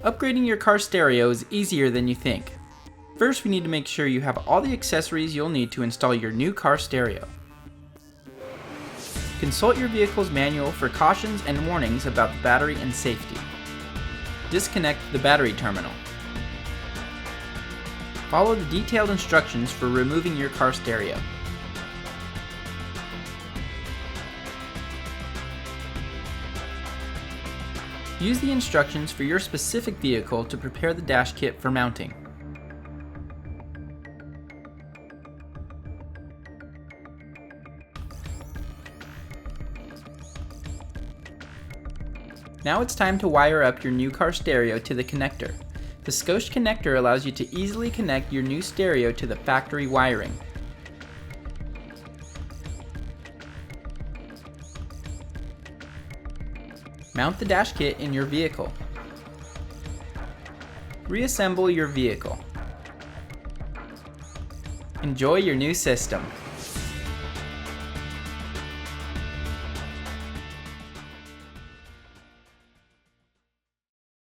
Upgrading your car stereo is easier than you think. First, we need to make sure you have all the accessories you'll need to install your new car stereo. Consult your vehicle's manual for cautions and warnings about the battery and safety. Disconnect the battery terminal. Follow the detailed instructions for removing your car stereo. Use the instructions for your specific vehicle to prepare the dash kit for mounting. Now it's time to wire up your new car stereo to the connector. The Scosche connector allows you to easily connect your new stereo to the factory wiring. Mount the dash kit in your vehicle. Reassemble your vehicle. Enjoy your new system.